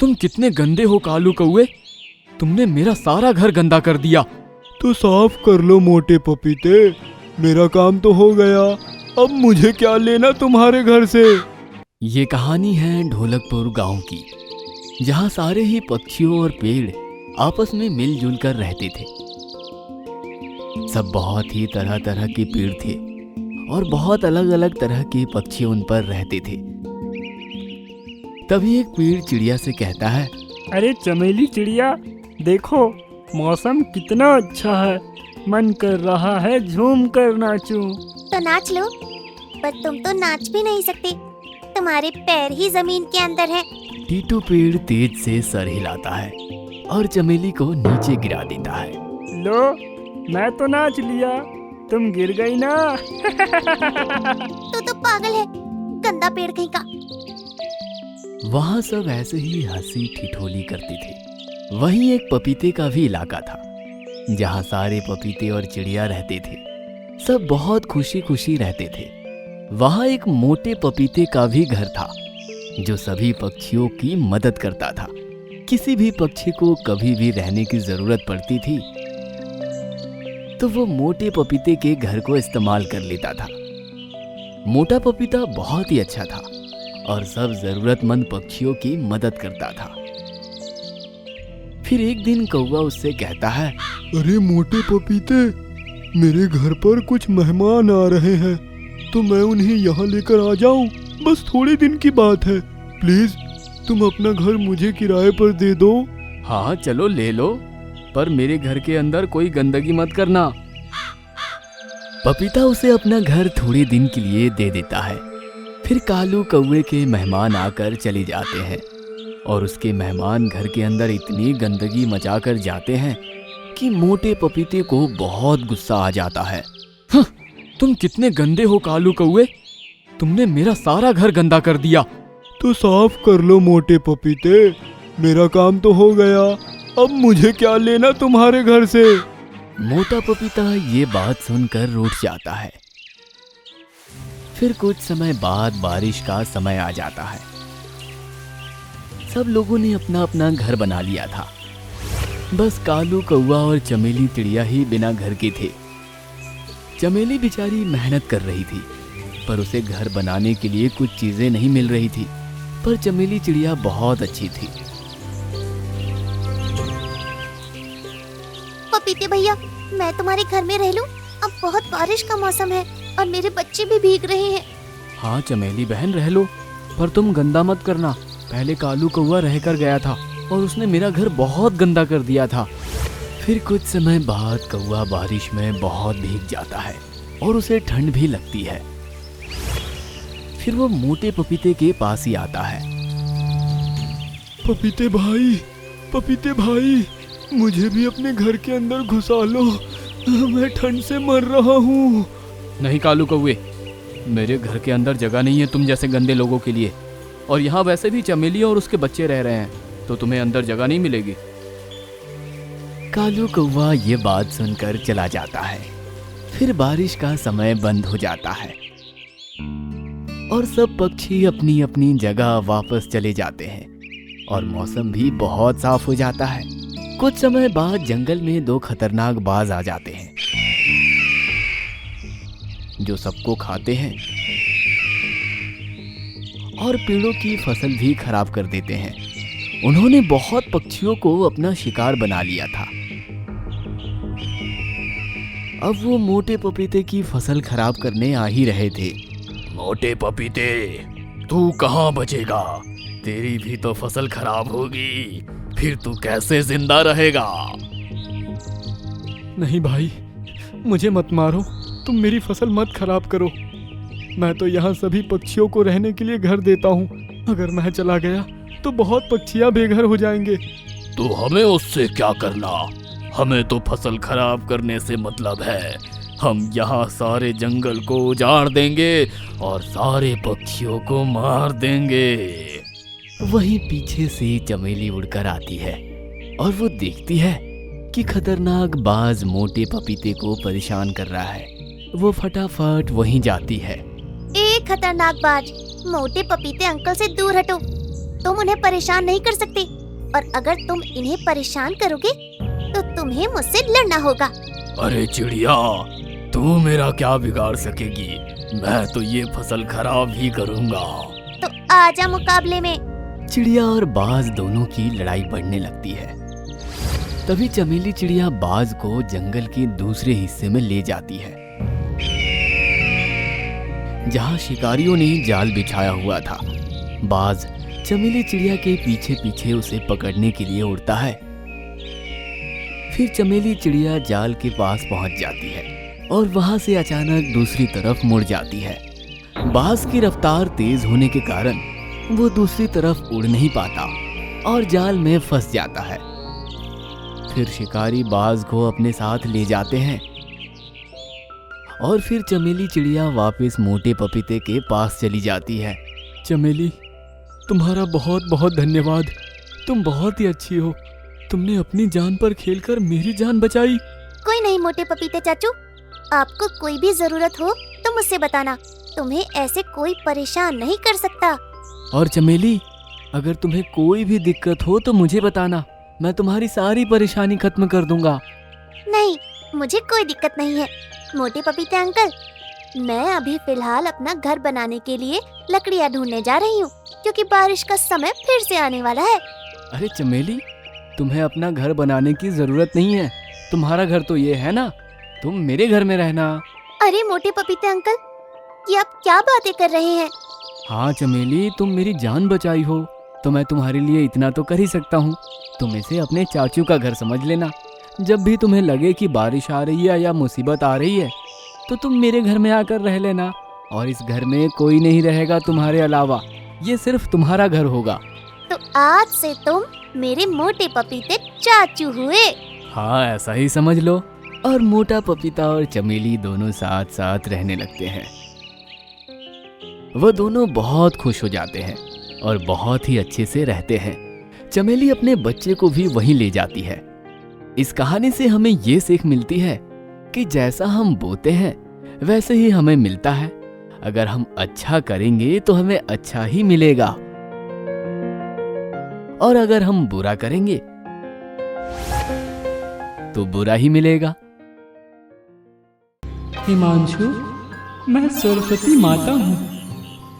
तुम कितने गंदे हो कालू कौए। तुमने मेरा सारा घर गंदा कर दिया। तो साफ कर लो मोटे पपीते, मेरा काम तो हो गया। अब मुझे क्या लेना तुम्हारे घर से। ये कहानी है ढोलकपुर गांव की, जहां सारे ही पक्षियों और पेड़ आपस में मिलजुल कर रहते थे। सब बहुत ही तरह तरह के पेड़ थे और बहुत अलग अलग तरह के पक्षी उन पर रहते थे। तभी एक पेड़ चिड़िया से कहता है, अरे चमेली चिड़िया, देखो मौसम कितना अच्छा है, मन कर रहा है झूम कर नाचूं। तो नाच लो, पर तुम तो नाच भी नहीं सकते, तुम्हारे पैर ही जमीन के अंदर है। टीटू पेड़ तेज से सर हिलाता है और चमेली को नीचे गिरा देता है। लो, मैं तो नाच लिया, तुम गिर गई ना। तू तो पागल है, गंदा पेड़ कहीं का। वहाँ सब ऐसे ही हंसी ठिठोली करते थे। वहीं एक पपीते का भी इलाका था, जहाँ सारे पपीते और चिड़िया रहते थे। सब बहुत खुशी खुशी रहते थे। वहाँ एक मोटे पपीते का भी घर था, जो सभी पक्षियों की मदद करता था। किसी भी पक्षी को कभी भी रहने की जरूरत पड़ती थी तो वो मोटे पपीते के घर को इस्तेमाल कर लेता था। मोटा पपीता बहुत ही अच्छा था और सब जरूरतमंद पक्षियों की मदद करता था। फिर एक दिन कौवा उससे कहता है, अरे मोटे पपीते, मेरे घर पर कुछ मेहमान आ रहे हैं, तो मैं उन्हें यहाँ लेकर आ जाऊं? बस थोड़े दिन की बात है, प्लीज तुम अपना घर मुझे किराए पर दे दो। हाँ चलो ले लो, पर मेरे घर के अंदर कोई गंदगी मत करना। पपीता उसे अपना घर थोड़े दिन के लिए दे देता है। फिर कालू कौवे के मेहमान आकर चले जाते हैं और उसके मेहमान घर के अंदर इतनी गंदगी मचा कर जाते हैं कि मोटे पपीते को बहुत गुस्सा आ जाता है। तुम कितने गंदे हो कालू कौवे, तुमने मेरा सारा घर गंदा कर दिया। तो साफ कर लो मोटे पपीते, मेरा काम तो हो गया। अब मुझे क्या लेना तुम्हारे घर से। मोटा पपीता ये बात सुनकर रूठ जाता है। फिर कुछ समय बाद बारिश का समय आ जाता है। सब लोगों ने अपना अपना घर बना लिया था। बस कालू कौवा और चमेली चिड़िया ही बिना घर के थे। चमेली बेचारी मेहनत कर रही थी, पर उसे घर बनाने के लिए कुछ चीजें नहीं मिल रही थी। पर चमेली चिड़िया बहुत अच्छी थी। पपीते भैया, मैं तुम्हारे घर में रह लूं? अब बहुत बारिश का मौसम है और मेरे बच्चे भी भीग रहे हैं। हाँ चमेली बहन रह लो, पर तुम गंदा मत करना। पहले कालू कौवा रह कर गया था और उसने मेरा घर बहुत गंदा कर दिया था। फिर कुछ समय बाद कौवा बारिश में बहुत भीग जाता है और उसे ठंड भी लगती है। फिर वो मोटे पपीते के पास ही आता है। पपीते भाई, मुझे भी अपने घर के अंदर घुसा लो, मैं ठंड से मर रहा हूँ। नहीं कालू कौवे, मेरे घर के अंदर जगह नहीं है तुम जैसे गंदे लोगों के लिए, और यहाँ वैसे भी चमेली और उसके बच्चे रह रहे हैं, तो तुम्हें अंदर जगह नहीं मिलेगी। कालू कौवा ये बात सुनकर चला जाता है। फिर बारिश का समय बंद हो जाता है और सब पक्षी अपनी अपनी जगह वापस चले जाते हैं और मौसम भी बहुत साफ हो जाता है। कुछ समय बाद जंगल में दो खतरनाक बाज आ जाते हैं, जो सबको खाते हैं और पेड़ों की फसल भी खराब कर देते हैं। उन्होंने बहुत पक्षियों को अपना शिकार बना लिया था। अब वो मोटे पपीते की फसल खराब करने आ ही रहे थे। मोटे पपीते, तू कहाँ बचेगा? तेरी भी तो फसल खराब होगी, फिर तू कैसे जिंदा रहेगा? नहीं भाई, मुझे मत मारो, तुम मेरी फसल मत खराब करो। मैं तो यहाँ सभी पक्षियों को रहने के लिए घर देता हूँ। अगर मैं चला गया तो बहुत पक्षियाँ बेघर हो जाएंगे। तो हमें उससे क्या करना? हमें तो फसल खराब करने से मतलब है। हम यहाँ सारे जंगल को उजाड़ देंगे और सारे पक्षियों को मार देंगे। वहीं पीछे से चमेली उड़कर आती है और वो देखती है कि खतरनाक बाज मोटे पपीते को परेशान कर रहा है। वो फटाफट वहीं जाती है। ए खतरनाक बाज, मोटे पपीते अंकल से दूर हटो, तुम उन्हें परेशान नहीं कर सकते, और अगर तुम इन्हें परेशान करोगे तो तुम्हें मुझसे लड़ना होगा। अरे चिड़िया, तू मेरा क्या बिगाड़ सकेगी? मैं तो ये फसल खराब ही करूँगा। तो आजा मुकाबले में। चिड़िया और बाज दोनों की लड़ाई बढ़ने लगती है। तभी चमेली चिड़िया बाज को जंगल के दूसरे हिस्से में ले जाती है, जहाँ शिकारियों ने जाल बिछाया हुआ था। बाज चमेली चिड़िया के पीछे पीछे उसे पकड़ने के लिए उड़ता है। फिर चमेली चिड़िया जाल के पास पहुंच जाती है और वहां से अचानक दूसरी तरफ मुड़ जाती है। बाज की रफ्तार तेज होने के कारण वो दूसरी तरफ उड़ नहीं पाता और जाल में फंस जाता है। फिर शिकारी बाज को अपने साथ ले जाते हैं और फिर चमेली चिड़िया वापस मोटे पपीते के पास चली जाती है। चमेली, तुम्हारा बहुत बहुत धन्यवाद। तुम बहुत ही अच्छी हो। तुमने अपनी जान पर खेलकर मेरी जान बचाई। कोई नहीं मोटे पपीते चाचू, आपको कोई भी जरूरत हो तो मुझसे बताना। तुम्हें ऐसे कोई परेशान नहीं कर सकता। और चमेली, अगर तुम्हें कोई भी दिक्कत हो तो मुझे बताना, मैं तुम्हारी सारी परेशानी खत्म कर दूंगा। नहीं, मुझे कोई दिक्कत नहीं है मोटे पपीते अंकल। मैं अभी फिलहाल अपना घर बनाने के लिए लकड़ियाँ ढूंढने जा रही हूँ, क्योंकि बारिश का समय फिर से आने वाला है। अरे चमेली, तुम्हें अपना घर बनाने की जरूरत नहीं है। तुम्हारा घर तो ये है ना, तुम मेरे घर में रहना। अरे मोटे पपीते अंकल, ये आप क्या बातें कर रहे हैं? हाँ चमेली, तुम मेरी जान बचाई हो तो मैं तुम्हारे लिए इतना तो कर ही सकता हूँ। तुम इसे अपने चाचू का घर समझ लेना। जब भी तुम्हें लगे कि बारिश आ रही है या मुसीबत आ रही है तो तुम मेरे घर में आकर रह लेना, और इस घर में कोई नहीं रहेगा तुम्हारे अलावा। ये सिर्फ तुम्हारा घर होगा। तो आज से तुम मेरे मोटे पपीते चाचू हुए। हाँ, ऐसा ही समझ लो। और मोटा पपीता और चमेली दोनों साथ साथ रहने लगते हैं। वह दोनों बहुत खुश हो जाते हैं और बहुत ही अच्छे से रहते हैं। चमेली अपने बच्चे को भी वहीं ले जाती है। इस कहानी से हमें ये सीख मिलती है कि जैसा हम बोते हैं वैसे ही हमें मिलता है। अगर हम अच्छा करेंगे तो हमें अच्छा ही मिलेगा, और अगर हम बुरा करेंगे तो बुरा ही मिलेगा। हिमांशु, मैं सरस्वती माता हूँ।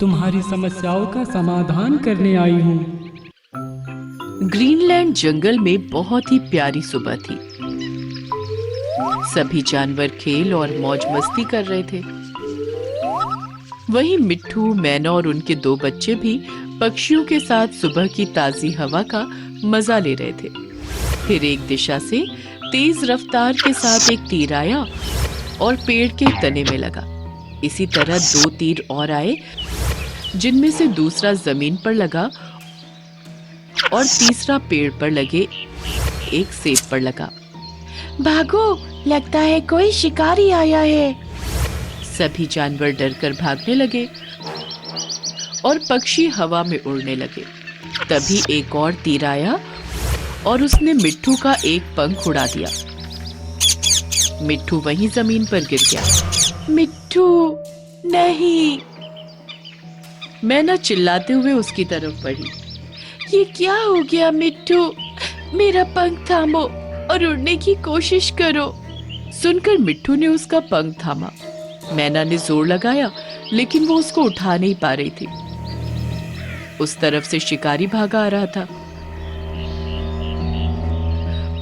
तुम्हारी समस्याओं का समाधान करने आई हूँ। ग्रीनलैंड जंगल में बहुत ही प्यारी सुबह थी। सभी जानवर खेल और मौज मस्ती कर रहे थे। वहीं मिट्ठू, मैना और उनके 2 बच्चे भी पक्षियों के साथ सुबह की ताजी हवा का मजा ले रहे थे। फिर एक दिशा से तेज रफ्तार के साथ एक तीर आया और पेड़ के तने में लगा। इसी तरह 2 तीर और आए, जिनमें से दूसरा जमीन पर लगा और तीसरा पेड़ पर लगे एक सेब पर लगा। भागो, लगता है कोई शिकारी आया है। सभी जानवर डरकर भागने लगे और पक्षी हवा में उड़ने लगे। तभी एक और तीर आया और उसने मिट्ठू का एक पंख उड़ा दिया। मिट्ठू वहीं जमीन पर गिर गया। मिट्ठू, नहीं! मैना चिल्लाते हुए उसकी तरफ बढ़ी। ये क्या हो गया मिट्ठू? मेरा पंख थामो और उड़ने की कोशिश करो। सुनकर मिट्ठू ने उसका पंख थामा। मैना ने जोर लगाया, लेकिन वो उसको उठा नहीं पा रही थी। उस तरफ से शिकारी भागा आ रहा था।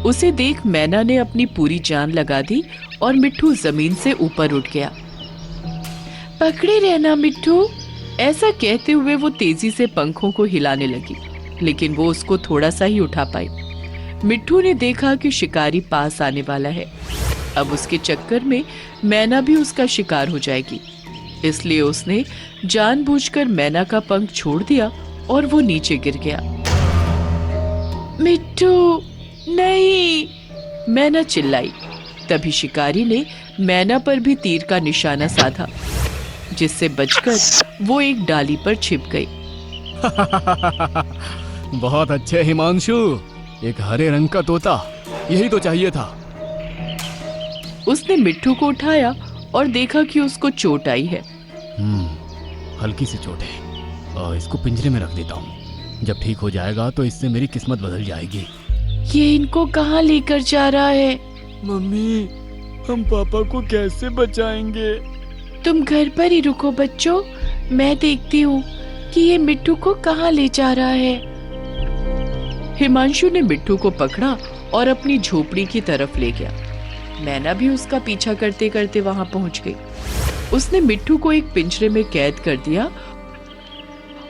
उसे देख मैना ने अपनी पूरी जान लगा दी और मिट्ठू जमीन से ऊपर उठ गया। पकड़े रहना मिट्ठू, ऐसा कहते हुए वो तेजी से पंखों को हिलाने लगी, लेकिन वो उसको थोड़ा सा ही उठा पाई। मिट्ठू ने देखा कि शिकारी पास आने वाला है। अब उसके चक्कर में मैना भी उसका शिकार हो जाएगी, इसलिए उसने जानबूझकर मैना का पंख छोड़ दिया और वो नीचे गिर गया। मिट्ठू, नहीं! मैना चिल्लाई। तभी शिकारी ने मैना पर भी तीर का निशाना साधा, जिससे बचकर वो एक डाली पर छिप गई। बहुत अच्छे हिमांशु, एक हरे रंग का तोता, यही तो चाहिए था। उसने मिट्ठू को उठाया और देखा कि उसको चोट आई है। हल्की सी चोट है, इसको पिंजरे में रख देता हूँ। जब ठीक हो जाएगा तो इससे मेरी किस्मत बदल जाएगी। ये इनको कहाँ लेकर जा रहा है? मम्मी, हम पापा को कैसे बचाएंगे? तुम घर पर ही रुको बच्चों, मैं देखती हूँ कि ये मिट्टू को कहाँ ले जा रहा है। हिमांशु ने मिट्टू को पकड़ा और अपनी झोपड़ी की तरफ ले गया। मैना भी उसका पीछा करते करते वहां पहुंच गई। उसने मिट्टू को एक पिंजरे में कैद कर दिया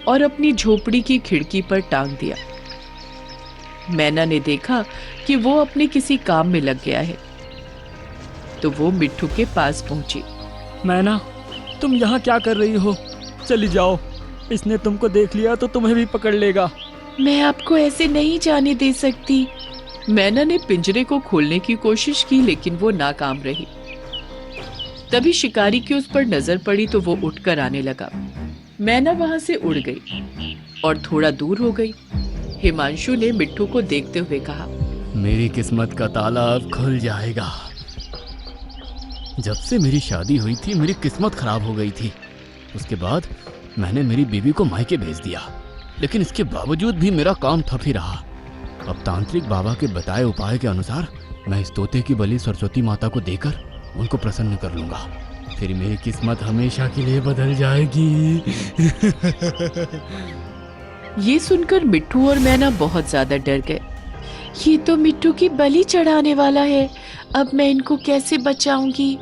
और अपनी झोपड़ी की खिड़की पर टांग दिया। मैना ने देखा कि वो अपने किसी काम में लग गया है, तो वो मिट्टू के पास पहुंची। मैना, तुम यहाँ क्या कर रही हो? चली जाओ, इसने तुमको देख लिया तो तुम्हें भी पकड़ लेगा। मैं आपको ऐसे नहीं जाने दे सकती। मैना ने पिंजरे को खोलने की कोशिश की, लेकिन वो नाकाम रही। तभी शिकारी की उस पर नजर पड़ी तो वो उठकर आने लगा। मैना वहां से उड़ गई और थोड़ा दूर हो गई। हिमांशु ने मिट्टू को देखते हुए कहा, मेरी किस्मत का ताला अब खुल जाएगा। जब से मेरी शादी हुई थी मेरी किस्मत खराब हो गई थी। उसके बाद मैंने मेरी बीवी को मायके भेज दिया, लेकिन इसके बावजूद भी मेरा काम ठप ही रहा। अब तांत्रिक बाबा के बताए उपाय के अनुसार मैं इस तोते की बलि सरस्वती माता को देकर उनको प्रसन्न कर लूंगा, फिर मेरी किस्मत हमेशा के लिए बदल जाएगी। ये सुनकर मिट्टू और मैना बहुत ज्यादा डर गए। ये तो मिट्टू की बलि चढ़ाने वाला है, अब मैं इनको कैसे बचाऊंगी?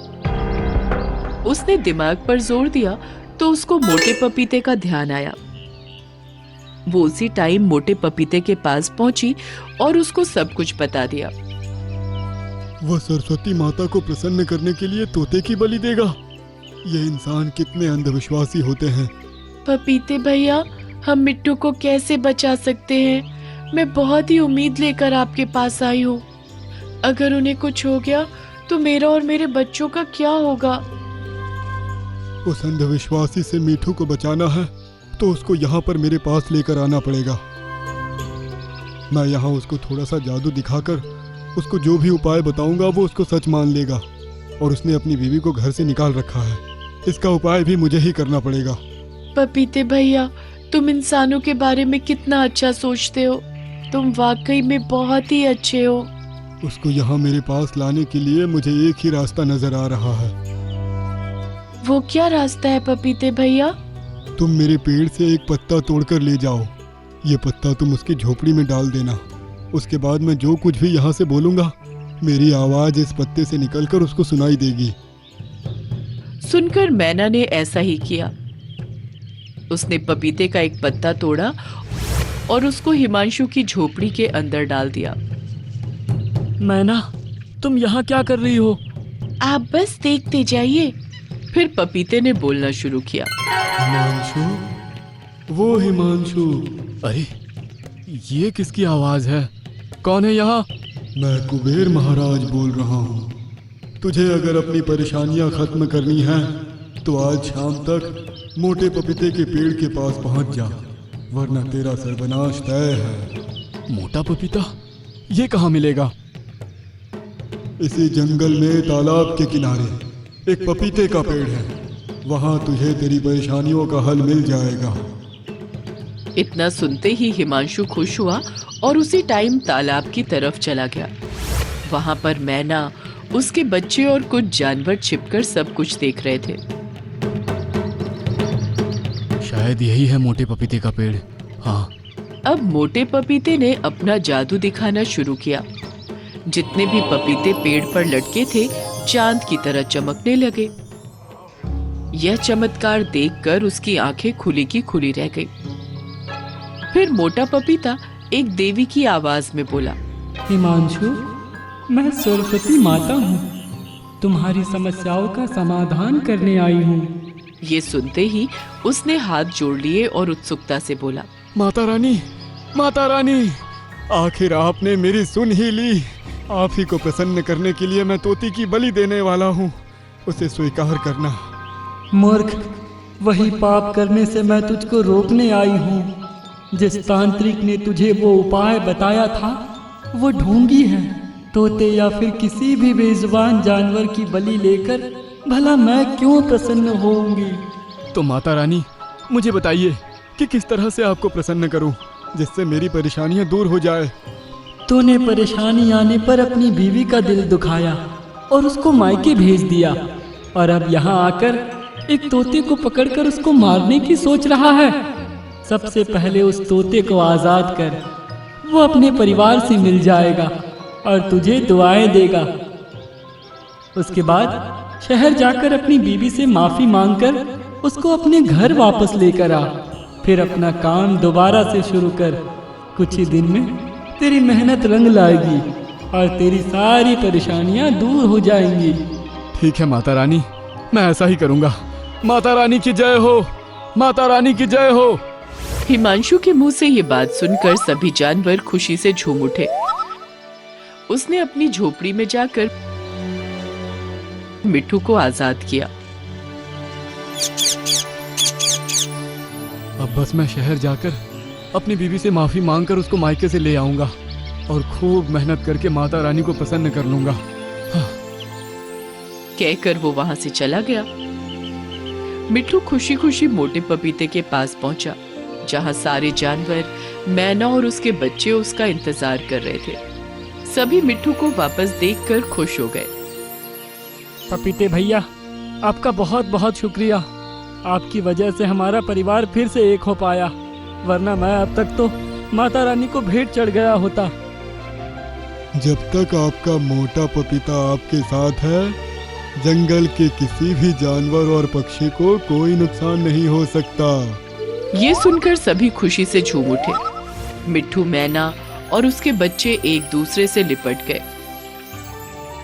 उसने दिमाग पर जोर दिया तो उसको मोटे पपीते का ध्यान आया। वो उसी टाइम मोटे पपीते के पास पहुंची और उसको सब कुछ बता दिया। वो सरस्वती माता को प्रसन्न करने के लिए तोते की बलि देगा। ये इंसान कितने अंधविश्वासी होते हैं। पपीते भैया, हम मिट्टू को कैसे बचा सकते हैं? मैं बहुत ही उम्मीद लेकर आपके पास आई हूँ। अगर उन्हें कुछ हो गया तो मेरा और मेरे बच्चों का क्या होगा? उस अंधविश्वासी से मीठू को बचाना है तो उसको यहाँ पर मेरे पास लेकर आना पड़ेगा। मैं यहाँ उसको थोड़ा सा जादू दिखाकर उसको जो भी उपाय बताऊंगा वो उसको सच मान लेगा, और उसने अपनी बीवी को घर से निकाल रखा है। इसका उपाय भी मुझे ही करना पड़ेगा। पपीते भैया, तुम इंसानों के बारे में कितना अच्छा सोचते हो। तुम वाकई में बहुत ही अच्छे हो। उसको यहाँ मेरे पास लाने के लिए मुझे एक ही रास्ता नजर आ रहा है। वो क्या रास्ता है पपीते भैया? तुम मेरे पेड़ से एक पत्ता तोड़कर ले जाओ। ये पत्ता तुम उसकी झोपड़ी में डाल देना। उसके बाद मैं जो कुछ भी यहाँ से बोलूंगा, मेरी आवाज इस पत्ते से निकलकर उसको सुनाई देगी। सुनकर मैना ने ऐसा ही किया। उसने पपीते का एक पत्ता तोड़ा और उसको हिमांशु की झोपड़ी के अंदर डाल दिया। मैना, तुम यहाँ क्या कर रही हो? आप बस देखते जाइए। फिर पपीते ने बोलना शुरू किया। हिमांशु, वो हिमांशु। अरे ये किसकी आवाज है? कौन है यहाँ? मैं कुबेर महाराज बोल रहा हूँ। तुझे अगर अपनी परेशानियाँ खत्म करनी है तो आज शाम तक मोटे पपीते के पेड़ के पास पहुँच जा, वरना तेरा सर्वनाश तय है। मोटा पपीता? ये कहाँ मिलेगा? इसी जंगल में तालाब के किनारे एक पपीते का पेड़ है। वहाँ तुझे तेरी परेशानियों का हल मिल जाएगा। इतना सुनते ही हिमांशु खुश हुआ और उसी टाइम तालाब की तरफ चला गया। वहां पर मैना, उसके बच्चे और कुछ जानवर छिपकर सब कुछ देख रहे थे। शायद यही है मोटे पपीते का पेड़। हाँ। अब मोटे पपीते ने अपना जादू दिखाना शुरू किया। जितने भी पपीते पेड़ पर लटके थे चांद की तरह चमकने लगे। यह चमत्कार देखकर उसकी आंखें खुली की खुली रह गई। फिर मोटा पपीता एक देवी की आवाज में बोला, हिमांशु, मैं सरस्वती माता हूँ। तुम्हारी समस्याओं का समाधान करने आई हूँ। ये सुनते ही उसने हाथ जोड़ लिए और उत्सुकता से बोला, माता रानी, माता रानी, आखिर आपने मेरी सुन ही ली। आप ही को प्रसन्न करने के लिए मैं तोती की बलि देने वाला हूँ। उसे स्वीकार करना। मूर्ख, वही पाप करने से मैं तुझको रोकने आई हूँ। जिस तांत्रिक ने तुझे वो उपाय बताया था वो ढोंगी है। तोते या फिर किसी भी बेजुबान जानवर की बलि लेकर भला मैं क्यों प्रसन्न होऊंगी? तो माता रानी, मुझे बताइए कि किस तरह से आपको प्रसन्न करूं। जिससे मेरी परेशानियां दूर हो जाए। तूने परेशानी आने पर अपनी बीवी का दिल दुखाया और उसको मायके भेज दिया, और अब यहाँ आकर एक तोते को पकड़कर उसको मारने की सोच रहा है। सबसे पहले उस तोते को आजाद कर, वो अपने परिवार से मिल जाएगा और तुझे दुआएं देगा। उसके बाद शहर जाकर अपनी बीवी से माफी मांगकर उसको अपने घर वापस लेकर आ, फिर अपना काम दोबारा से शुरू कर। कुछ ही दिन में तेरी मेहनत रंग लाएगी और तेरी सारी परेशानियां दूर हो जाएंगी। ठीक है माता रानी, मैं ऐसा ही करूंगा। माता रानी की जय हो, माता रानी की जय हो। हिमांशु के मुंह से ये बात सुनकर सभी जानवर खुशी से झूम उठे। उसने अपनी झोपड़ी में जाकर मिट्ठू को आजाद किया। अब बस मैं शहर जाकर अपनी बीवी से माफी मांगकर उसको मायके से ले आऊंगा और खूब मेहनत करके माता रानी को प्रसन्न कर लूंगा। कहकर वो वहां से चला गया। मिट्ठू खुशी खुशी मोटे पपीते के पास पहुंचा, जहां सारे जानवर, मैना और उसके बच्चे उसका इंतजार कर रहे थे। सभी मिट्ठू को वापस देखकर खुश हो गए। पपीते भैया, आपका बहुत बहुत शुक्रिया। आपकी वजह से हमारा परिवार फिर से एक हो पाया, वरना मैं अब तक तो माता रानी को भेंट चढ़ गया होता। जब तक आपका मोटा पपीता आपके साथ है, जंगल के किसी भी जानवर और पक्षी को कोई नुकसान नहीं हो सकता। ये सुनकर सभी खुशी से झूम उठे। मिट्ठू, मैना और उसके बच्चे एक दूसरे से लिपट गए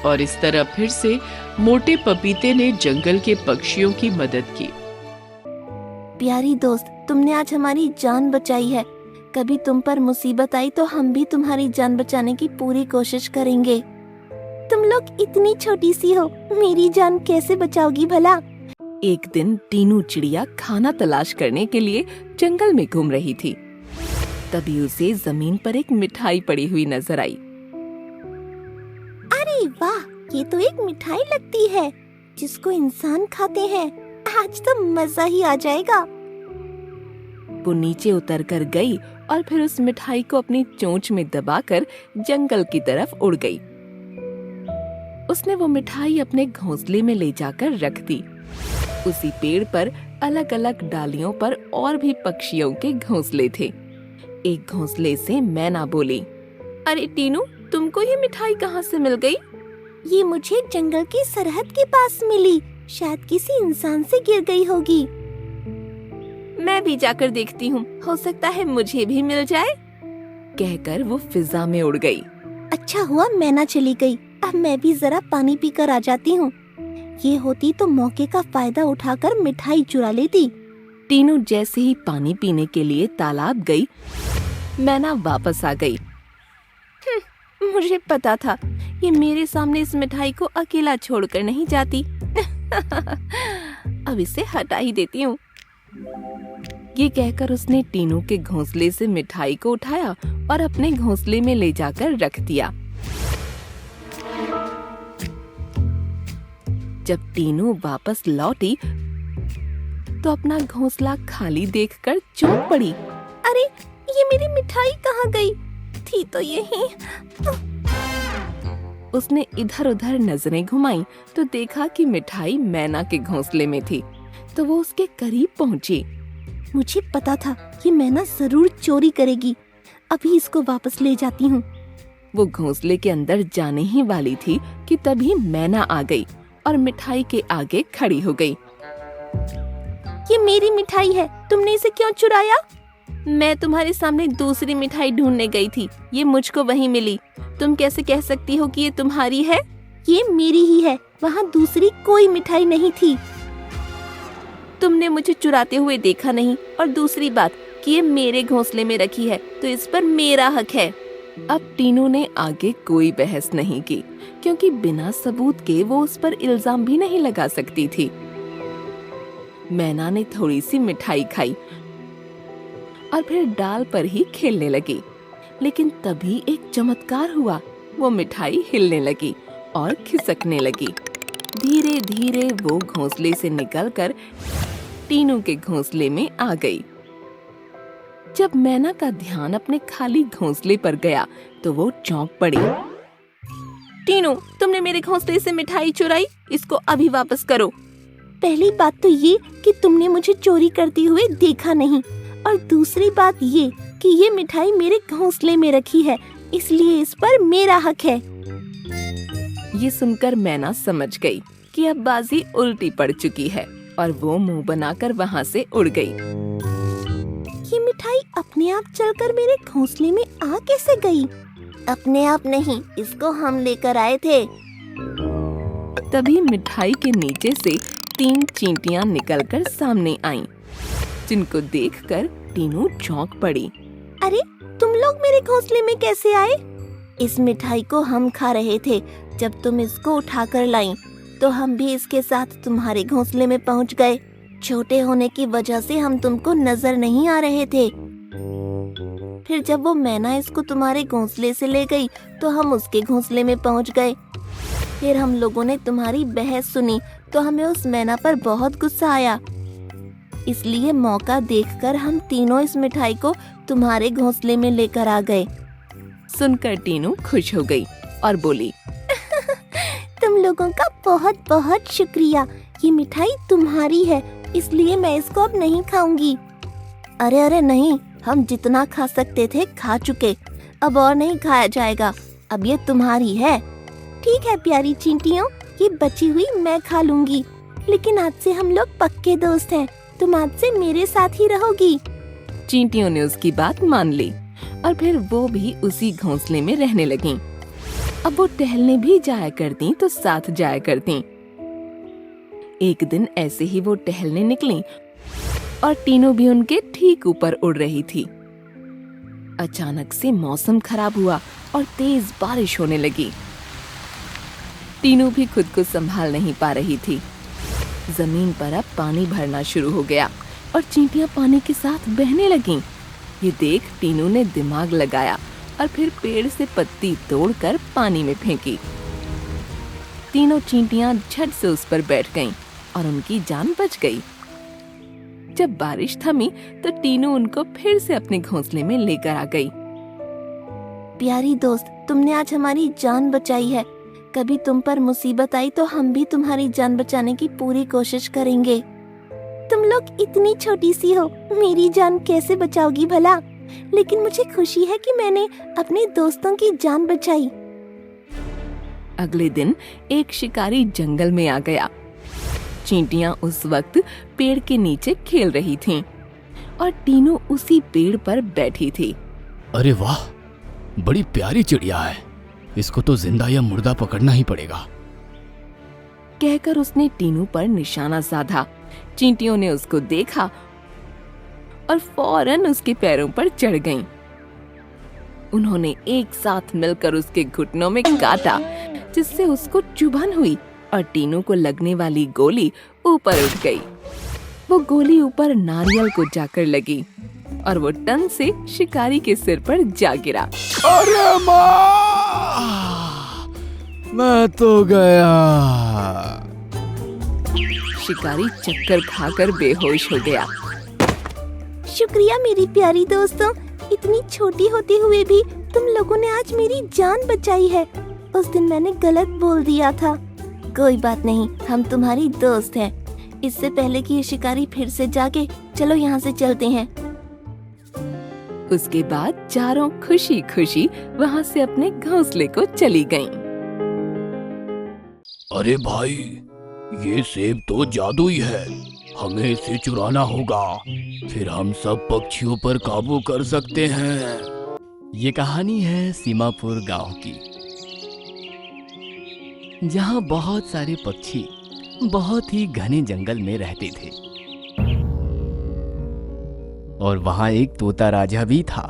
और इस तरह फिर से मोटे पपीते ने जंगल के पक्षियों की मदद की। प्यारी दोस्त, तुमने आज हमारी जान बचाई है। कभी तुम पर मुसीबत आई तो हम भी तुम्हारी जान बचाने की पूरी कोशिश करेंगे। तुम लोग इतनी छोटी सी हो, मेरी जान कैसे बचाओगी भला? एक दिन टीनू चिड़िया खाना तलाश करने के लिए जंगल में घूम रही थी। तभी उसे जमीन पर एक मिठाई पड़ी हुई नजर आई। अरे वाह, ये तो एक मिठाई लगती है जिसको इंसान खाते हैं। आज तो मजा ही आ जाएगा। वो नीचे उतर कर गई और फिर उस मिठाई को अपनी चोंच में दबाकर जंगल की तरफ उड़ गई। उसने वो मिठाई अपने घोंसले में ले जाकर रख दी। उसी पेड़ पर अलग अलग डालियों पर और भी पक्षियों के घोंसले थे। एक घोंसले से मैना बोली, अरे टीनू, तुमको ये मिठाई कहाँ से मिल गई? ये मुझे जंगल की सरहद के पास मिली। शायद किसी इंसान से गिर गई होगी। मैं भी जाकर देखती हूँ, हो सकता है मुझे भी मिल जाए। कहकर वो फिजा में उड़ गई। अच्छा हुआ मैना चली गई। अब मैं भी जरा पानी पीकर आ जाती हूँ। ये होती तो मौके का फायदा उठाकर मिठाई चुरा लेती। टीनू जैसे ही पानी पीने के लिए तालाब गई, मैना वापस आ गई। मुझे पता था ये मेरे सामने इस मिठाई को अकेला छोड़कर नहीं जाती। अब इसे हटा ही देती हूँ। ये कहकर उसने टीनू के घोंसले से मिठाई को उठाया और अपने घोंसले में ले जाकर रख दिया। जब टीनू वापस लौटी तो अपना घोंसला खाली देखकर चौंक पड़ी। अरे, ये मेरी मिठाई कहाँ गई? थी तो यहीं। उसने इधर उधर नजरें घुमाई तो देखा कि मिठाई मैना के घोंसले में थी, तो वो उसके करीब पहुंची। मुझे पता था कि मैना जरूर चोरी करेगी। अभी इसको वापस ले जाती हूँ। वो घोंसले के अंदर जाने ही वाली थी कि तभी मैना आ गई और मिठाई के आगे खड़ी हो गई। ये मेरी मिठाई है, तुमने इसे क्यों चुराया? मैं तुम्हारे सामने दूसरी मिठाई ढूंढने गई थी, ये मुझको वहीं मिली। तुम कैसे कह सकती हो कि ये तुम्हारी है? ये मेरी ही है, वहाँ दूसरी कोई मिठाई नहीं थी। तुमने मुझे चुराते हुए देखा नहीं, और दूसरी बात कि ये मेरे घोंसले में रखी है तो इस पर मेरा हक है। अब टीनू ने आगे कोई बहस नहीं की, क्योंकि बिना सबूत के वो उस पर इल्जाम भी नहीं लगा सकती थी। मैना ने थोड़ी सी मिठाई खाई और फिर डाल पर ही खेलने लगी। लेकिन तभी एक चमत्कार हुआ, वो मिठाई हिलने लगी और खिसकने लगी। धीरे धीरे वो घोंसले से निकलकर टीनू के घोंसले में आ गई। जब मैना का ध्यान अपने खाली घोंसले पर गया तो वो चौंक पड़ी। टीनू, तुमने मेरे घोंसले से मिठाई चुराई, इसको अभी वापस करो। पहली बात तो ये कि तुमने मुझे चोरी करते हुए देखा नहीं, और दूसरी बात ये कि ये मिठाई मेरे घोंसले में रखी है, इसलिए इस पर मेरा हक है। ये सुनकर मैना समझ गई कि अब बाजी उल्टी पड़ चुकी है और वो मुंह बनाकर वहाँ से उड़ गई। ये मिठाई अपने आप चलकर मेरे घोंसले में आ कैसे गई? अपने आप नहीं, इसको हम लेकर आए थे। तभी मिठाई के नीचे से 3 चींटियां निकलकर सामने आईं, जिनको देखकर टीनू चौंक पड़ी। अरे, तुम लोग मेरे घोंसले में कैसे आए? इस मिठाई को हम खा रहे थे, जब तुम इसको उठाकर लाई तो हम भी इसके साथ तुम्हारे घोंसले में पहुंच गए। छोटे होने की वजह से हम तुमको नजर नहीं आ रहे थे। फिर जब वो मैना इसको तुम्हारे घोंसले से ले गई तो हम उसके घोंसले में पहुंच गए। फिर हम लोगों ने तुम्हारी बहस सुनी तो हमें उस मैना पर बहुत गुस्सा आया, इसलिए मौका देखकर हम तीनों इस मिठाई को तुम्हारे घोंसले में लेकर आ गए। सुनकर टीनू खुश हो गई और बोली, तुम लोगों का बहुत बहुत शुक्रिया। ये मिठाई तुम्हारी है, इसलिए मैं इसको अब नहीं खाऊंगी। अरे अरे नहीं, हम जितना खा सकते थे खा चुके, अब और नहीं खाया जाएगा। अब ये तुम्हारी है। ठीक है प्यारी चींटियों, ये बची हुई मैं खा लूंगी, लेकिन आज से हम लोग पक्के दोस्त हैं। तुम आज से मेरे साथ ही रहोगी। चींटियों ने उसकी बात मान ली और फिर वो भी उसी घोंसले में रहने लगीं। अब वो टहलने भी जाया करती तो साथ जाया करती। एक दिन ऐसे ही वो टहलने निकली और टीनू भी उनके ठीक ऊपर उड़ रही थी। अचानक से मौसम खराब हुआ और तेज बारिश होने लगी। टीनू भी खुद को संभाल नहीं पा रही थी। जमीन पर अब पानी भरना शुरू हो गया और चींटियां पानी के साथ बहने लगीं। ये देख टीनू ने दिमाग लगाया और फिर पेड़ से पत्ती तोड़कर पानी में फेंकी। तीनों चींटियां झट से उस पर बैठ गईं और उनकी जान बच गई। जब बारिश थमी तो टीनू उनको फिर से अपने घोंसले में लेकर आ गई। प्यारी दोस्त, तुमने आज हमारी जान बचाई है। कभी तुम पर मुसीबत आई तो हम भी तुम्हारी जान बचाने की पूरी कोशिश करेंगे। तुम लोग इतनी छोटी सी हो, मेरी जान कैसे बचाओगी भला? लेकिन मुझे खुशी है कि मैंने अपने दोस्तों की जान बचाई। अगले दिन एक शिकारी जंगल में आ गया। चींटियां उस वक्त पेड़ के नीचे खेल रही थीं और टीनू उसी पेड़ पर बैठी थी। अरे वाह, बड़ी प्यारी चिड़िया है, इसको तो जिंदा या मुर्दा पकड़ना ही पड़ेगा। कहकर उसने टीनू पर निशाना साधा। चींटियों ने उसको देखा और फौरन उसके पैरों पर चढ़ गईं। उन्होंने एक साथ मिलकर उसके घुटनों में काटा, जिससे उसको चुभन हुई और टीनू को लगने वाली गोली ऊपर उठ गई। वो गोली ऊपर नारियल को जाकर लगी और वो टन से शिकारी के सिर पर जा गिरा। अरे माँ, मैं तो गया। शिकारी चक्कर खाकर बेहोश हो गया। शुक्रिया मेरी प्यारी दोस्तों, इतनी छोटी होते हुए भी तुम लोगों ने आज मेरी जान बचाई है। उस दिन मैंने गलत बोल दिया था। कोई बात नहीं, हम तुम्हारी दोस्त हैं। इससे पहले कि ये शिकारी फिर से जागे, चलो यहाँ से चलते हैं। उसके बाद चारों खुशी खुशी वहाँ से अपने घोंसले को चली गईं। अरे भाई, ये सेब तो जादुई है, हमें इसे चुराना होगा, फिर हम सब पक्षियों पर काबू कर सकते हैं। ये कहानी है सीमापुर गांव की, जहां बहुत सारे पक्षी बहुत ही घने जंगल में रहते थे और वहां एक तोता राजा भी था।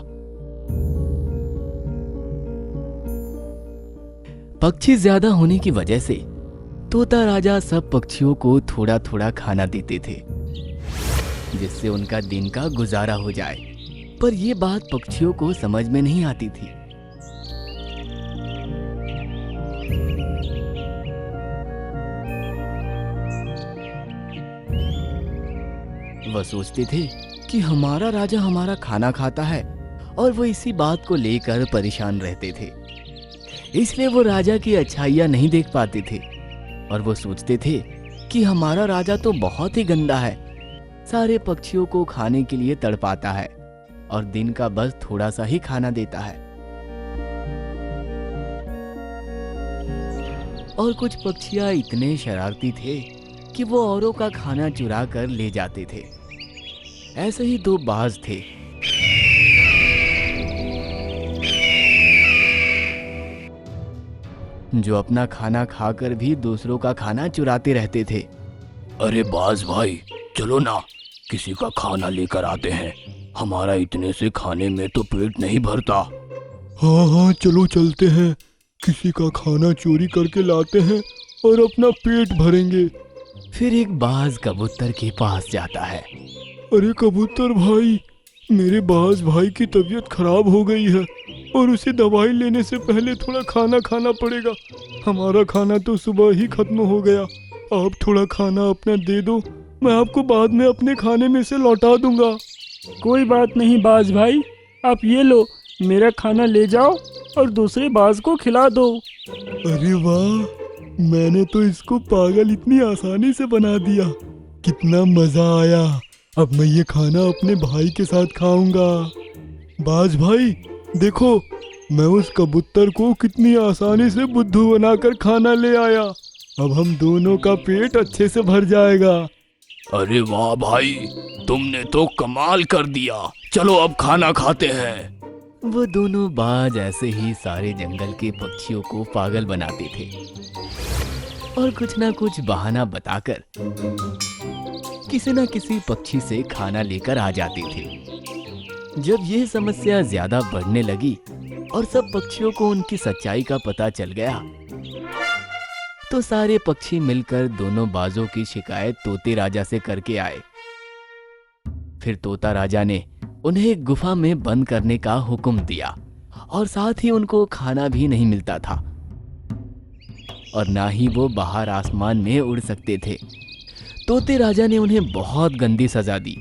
पक्षी ज्यादा होने की वजह से तोता राजा सब पक्षियों को थोड़ा थोड़ा खाना देते थे, जिससे उनका दिन का गुजारा हो जाए। पर यह बात पक्षियों को समझ में नहीं आती थी। वह सोचते थे कि हमारा राजा हमारा खाना खाता है और वो इसी बात को लेकर परेशान रहते थे। इसलिए वो राजा की अच्छाइयाँ नहीं देख पाते थे और वो सोचते थे कि हमारा राजा तो बहुत ही गंदा है, सारे पक्षियों को खाने के लिए तड़पाता है और दिन का बस थोड़ा सा ही खाना देता है। और कुछ पक्षियाँ इतने शरारती थे कि वो औरों का खाना चुरा कर ले जाते थे। ऐसे ही दो बाज थे। जो अपना खाना खाकर भी दूसरों का खाना चुराते रहते थे। अरे बाज भाई, चलो ना, किसी का खाना लेकर आते हैं। हमारा इतने से खाने में तो पेट नहीं भरता। हाँ हाँ, चलो चलते हैं। किसी का खाना चोरी करके लाते हैं और अपना पेट भरेंगे। फिर एक बाज कबूतर के पास जाता है। अरे कबूतर भाई, मेरे बाज भाई की तबीयत खराब हो गई है और उसे दवाई लेने से पहले थोड़ा खाना खाना पड़ेगा। हमारा खाना तो सुबह ही खत्म हो गया। आप थोड़ा खाना अपना दे दो, मैं आपको बाद में अपने खाने में से लौटा दूंगा। कोई बात नहीं बाज भाई, आप ये लो, मेरा खाना ले जाओ और दूसरे बाज को खिला दो। अरे वाह, मैंने तो इसको पागल इतनी आसानी से बना दिया। कितना मजा आया। अब मैं ये खाना अपने भाई के साथ खाऊंगा। बाज भाई देखो, मैं उस कबूतर को कितनी आसानी से बुद्धू बनाकर खाना ले आया। अब हम दोनों का पेट अच्छे से भर जाएगा। अरे वाह भाई, तुमने तो कमाल कर दिया। चलो अब खाना खाते हैं। वो दोनों बाज ऐसे ही सारे जंगल के पक्षियों को पागल बनाते थे और कुछ ना कुछ बहाना बताकर किसी न किसी पक्षी से खाना लेकर आ जाते थे। जब यह समस्या ज्यादा बढ़ने लगी और सब पक्षियों को उनकी सच्चाई का पता चल गया, तो सारे पक्षी मिलकर दोनों बाजों की शिकायत तोते राजा से करके आए। फिर तोता राजा ने उन्हें एक गुफा में बंद करने का हुक्म दिया और साथ ही उनको खाना भी नहीं मिलता था और ना ही वो बाहर आसमान में उड़ सकते थे। तोते राजा ने उन्हें बहुत गंदी सजा दी।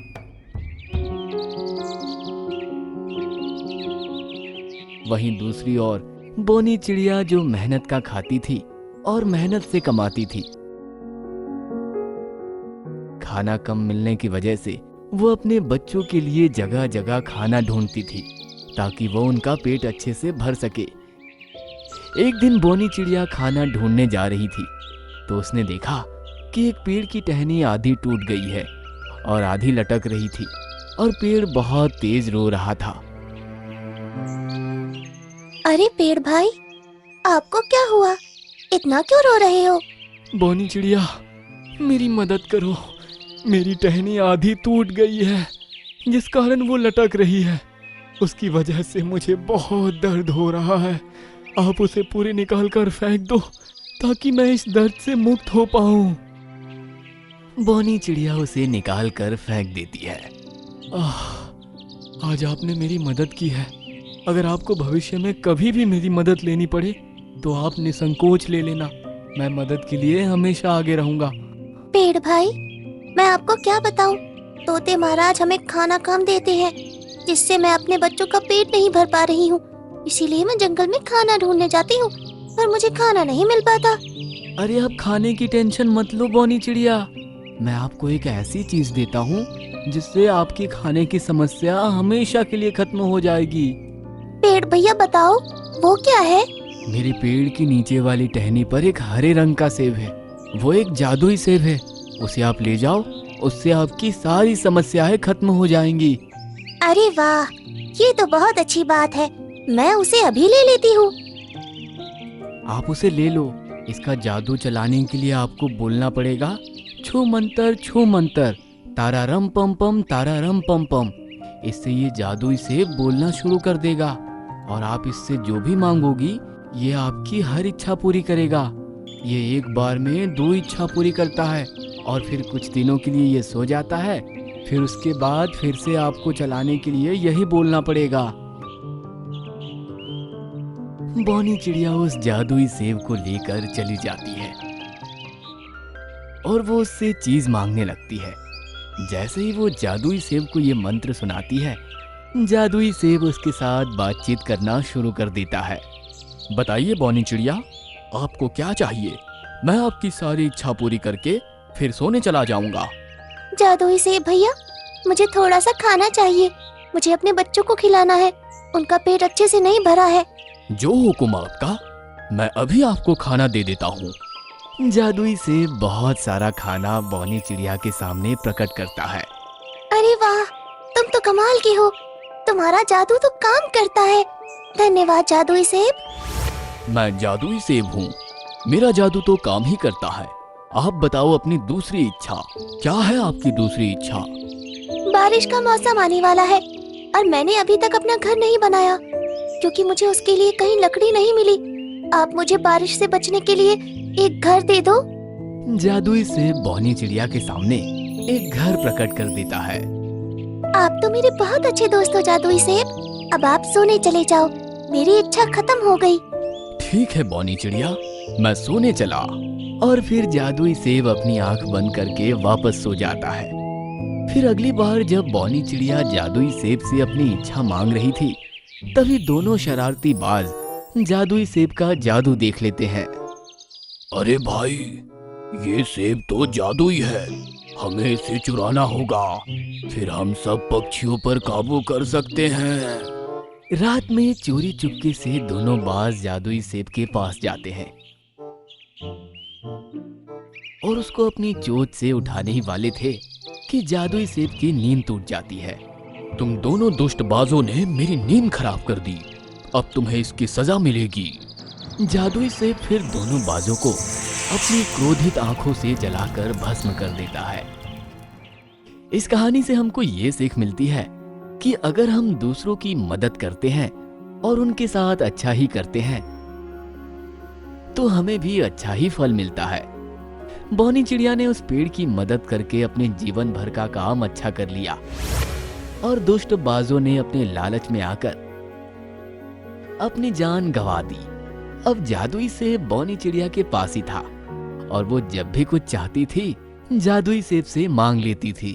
वहीं दूसरी ओर बोनी चिड़िया, जो मेहनत का खाती थी और मेहनत से कमाती थी, खाना कम मिलने की वजह से वो अपने बच्चों के लिए जगह जगह खाना ढूंढती थी ताकि वो उनका पेट अच्छे से भर सके। एक दिन बोनी चिड़िया खाना ढूंढने जा रही थी तो उसने देखा कि एक पेड़ की टहनी आधी टूट गई है और आधी लटक रही थी और पेड़ बहुत तेज रो रहा था। अरे पेड़ भाई, आपको क्या हुआ? इतना क्यों रो रहे हो? बोनी चिड़िया, मेरी मदद करो। मेरी टहनी आधी टूट गई है जिस कारण वो लटक रही है। उसकी वजह से मुझे बहुत दर्द हो रहा है। आप उसे पूरी निकाल कर फेंक दो ताकि मैं इस दर्द से मुक्त हो पाऊं। बोनी चिड़िया उसे निकाल कर फेंक देती है। आज आपने मेरी मदद की है। अगर आपको भविष्य में कभी भी मेरी मदद लेनी पड़े तो आप निसंकोच ले लेना। मैं मदद के लिए हमेशा आगे रहूंगा। पेड़ भाई, मैं आपको क्या बताऊं? तोते महाराज हमें खाना कम देते हैं जिससे मैं अपने बच्चों का पेट नहीं भर पा रही हूँ। इसीलिए मैं जंगल में खाना ढूंढने जाती हूँ पर मुझे खाना नहीं मिल पाता। अरे आप खाने की टेंशन मत लो बोनी चिड़िया, मैं आपको एक ऐसी चीज देता हूँ जिससे आपकी खाने की समस्या हमेशा के लिए खत्म हो जाएगी। पेड़ भैया बताओ, वो क्या है? मेरे पेड़ की नीचे वाली टहनी पर एक हरे रंग का सेब है। वो एक जादुई सेब है। उसे आप ले जाओ, उससे आपकी सारी समस्याएं खत्म हो जाएंगी। अरे वाह, ये तो बहुत अच्छी बात है। मैं उसे अभी ले लेती हूँ। आप उसे ले लो। इसका जादू चलाने के लिए आपको बोलना पड़ेगा, छू मंतर तारारम पम पम तारारम पम पम। इससे ये जादुई सेब बोलना शुरू कर देगा और आप इससे जो भी मांगोगी ये आपकी हर इच्छा पूरी करेगा। ये एक बार में 2 इच्छा पूरी करता है और फिर कुछ दिनों के लिए ये सो जाता है। फिर उसके बाद फिर से आपको चलाने के लिए यही बोलना पड़ेगा। बोनी चिड़िया उस जादुई सेब को लेकर चली जाती है और वो उससे चीज मांगने लगती है। जैसे ही वो जादुई सेब को ये मंत्र सुनाती है, जादुई सेब उसके साथ बातचीत करना शुरू कर देता है। बताइए बौनी चिड़िया, आपको क्या चाहिए? मैं आपकी सारी इच्छा पूरी करके फिर सोने चला जाऊंगा। जादुई सेब भैया, मुझे थोड़ा सा खाना चाहिए। मुझे अपने बच्चों को खिलाना है, उनका पेट अच्छे से नहीं भरा है। जो हुकुम आपका, मैं अभी आपको खाना दे देता हूँ। जादुई सेब बहुत सारा खाना बौनी चिड़िया के सामने प्रकट करता है। अरे वाह, तुम तो कमाल की हो। तुम्हारा जादू तो काम करता है। धन्यवाद जादुई सेब। मैं जादुई सेब हूँ, मेरा जादू तो काम ही करता है। आप बताओ अपनी दूसरी इच्छा क्या है? आपकी दूसरी इच्छा? बारिश का मौसम आने वाला है और मैंने अभी तक अपना घर नहीं बनाया क्योंकि मुझे उसके लिए कहीं लकड़ी नहीं मिली। आप मुझे बारिश से बचने के लिए एक घर दे दो। जादुई सेब बौनी चिड़िया के सामने एक घर प्रकट कर देता है। आप तो मेरे बहुत अच्छे दोस्त हो जादुई सेब। अब आप सोने चले जाओ, मेरी इच्छा खत्म हो गई। ठीक है बौनी चिड़िया, मैं सोने चला। और फिर जादुई सेब अपनी आंख बंद करके वापस सो जाता है। फिर अगली बार जब बौनी चिड़िया जादुई सेब से अपनी इच्छा मांग रही थी, तभी दोनों शरारती बाज जादुई सेब का जादू देख लेते हैं। अरे भाई, ये सेब तो जादुई है, हमें इसे चुराना होगा, फिर हम सब पक्षियों पर काबू कर सकते हैं। रात में चोरी चुपके से दोनों बाज जादुई सेब के पास जाते हैं और उसको अपनी चोंच से उठाने ही वाले थे कि जादुई सेब की नींद टूट जाती है। तुम दोनों दुष्ट बाजों ने मेरी नींद खराब कर दी, अब तुम्हें इसकी सजा मिलेगी। जादुई सेब फिर दोनों बाजों को अपनी क्रोधित आंखों से जलाकर भस्म कर देता है। इस कहानी से हमको ये सीख मिलती है कि अगर हम दूसरों की मदद करते हैं और उनके साथ अच्छा ही करते हैं तो हमें भी अच्छा ही फल मिलता है। बौनी चिड़िया ने उस पेड़ की मदद करके अपने जीवन भर का काम अच्छा कर लिया और दुष्ट बाजों ने अपने लालच में आकर अपनी जान गंवा दी। अब जादुई सेब बौनी चिड़िया के पास ही था और वो जब भी कुछ चाहती थी जादुई सेब से मांग लेती थी।